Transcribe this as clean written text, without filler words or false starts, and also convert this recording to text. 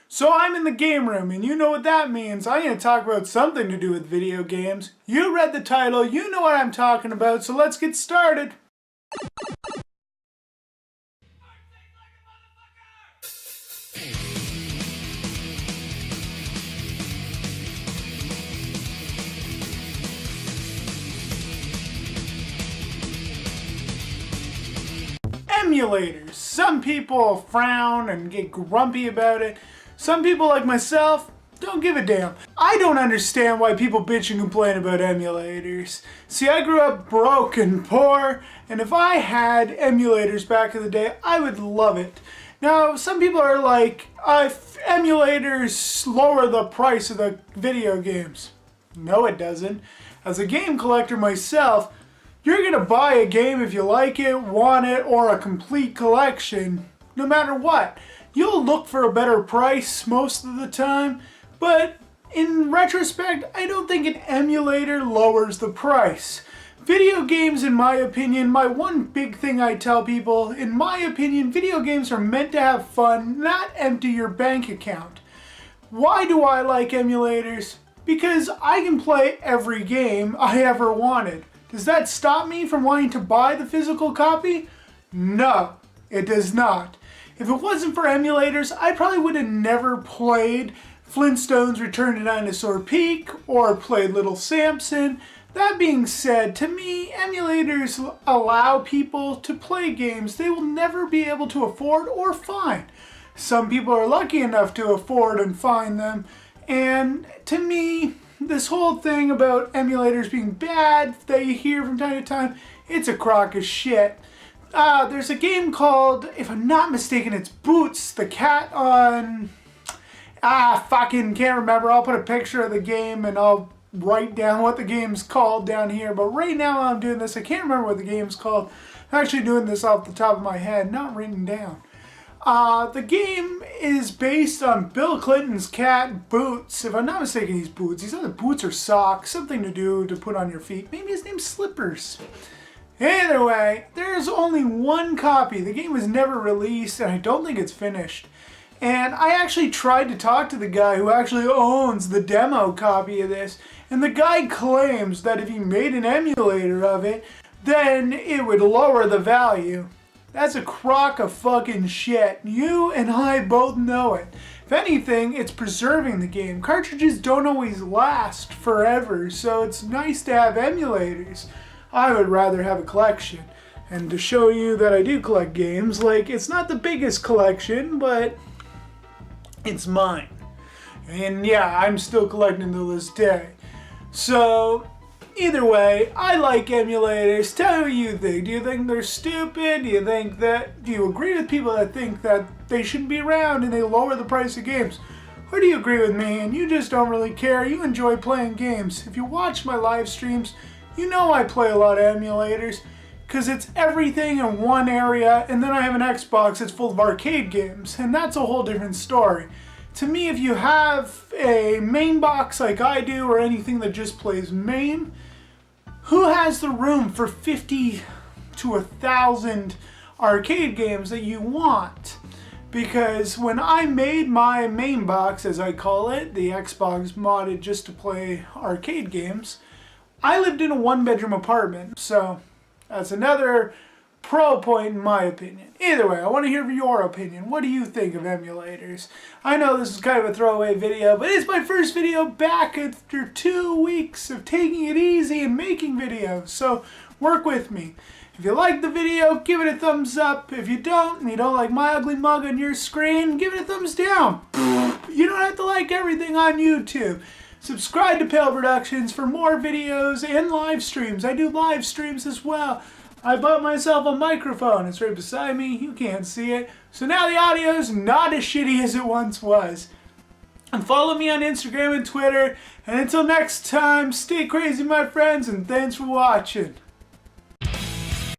So I'm in the game room, and you know what that means. I'm going to talk about something to do with video games. You read the title, you know what I'm talking about, so let's get started. Emulators. Some people frown and get grumpy about it. Some people, like myself, don't give a damn. I don't understand why people bitch and complain about emulators. See, I grew up broke and poor, and if I had emulators back in the day, I would love it. Now, some people are like, emulators lower the price of the video games. No, it doesn't. As a game collector myself, you're going to buy a game if you like it, want it, or a complete collection, no matter what. You'll look for a better price most of the time, but in retrospect, I don't think an emulator lowers the price. Video games, in my opinion, my one big thing I tell people, in my opinion, video games are meant to have fun, not empty your bank account. Why do I like emulators? Because I can play every game I ever wanted. Does that stop me from wanting to buy the physical copy? No, it does not. If it wasn't for emulators, I probably would have never played Flintstones Return to Dinosaur Peak or played Little Samson. That being said, to me, emulators allow people to play games they will never be able to afford or find. Some people are lucky enough to afford and find them, and to me, this whole thing about emulators being bad that you hear from time to time, it's a crock of shit. There's a game called, if I'm not mistaken, it's Boots, the cat on... fucking can't remember. I'll put a picture of the game and I'll write down what the game's called down here. But right now while I'm doing this, I can't remember what the game's called. I'm actually doing this off the top of my head, not written down. The game is based on Bill Clinton's cat, Boots. If I'm not mistaken, he's Boots. He's either Boots or Socks, something to do to put on your feet. Maybe his name's Slippers. Either way, there's only one copy. The game was never released, and I don't think it's finished. And I actually tried to talk to the guy who actually owns the demo copy of this, and the guy claims that if he made an emulator of it, then it would lower the value. That's a crock of fucking shit. You and I both know it. If anything, it's preserving the game. Cartridges don't always last forever, so it's nice to have emulators. I would rather have a collection. And to show you that I do collect games, like, it's not the biggest collection, but it's mine. And yeah, I'm still collecting to this day. So, either way, I like emulators. Tell me what you think. Do you think they're stupid? Do you agree with people that think that they shouldn't be around and they lower the price of games? Or do you agree with me and you just don't really care? You enjoy playing games. If you watch my live streams, you know I play a lot of emulators because it's everything in one area, and then I have an Xbox that's full of arcade games, and that's a whole different story. To me, if you have a main box like I do, or anything that just plays main, who has the room for 50 to 1,000 arcade games that you want? Because when I made my main box, as I call it, the Xbox modded just to play arcade games, I lived in a one-bedroom apartment, so that's another pro point in my opinion. Either way, I want to hear your opinion. What do you think of emulators? I know this is kind of a throwaway video, but it's my first video back after 2 weeks of taking it easy and making videos, so work with me. If you like the video, give it a thumbs up. If you don't, and you don't like my ugly mug on your screen, give it a thumbs down. You don't have to like everything on YouTube. Subscribe to Pale Productions for more videos and live streams. I do live streams as well. I bought myself a microphone. It's right beside me. You can't see it. So now the audio is not as shitty as it once was. And follow me on Instagram and Twitter. And until next time, stay crazy, my friends, and thanks for watching.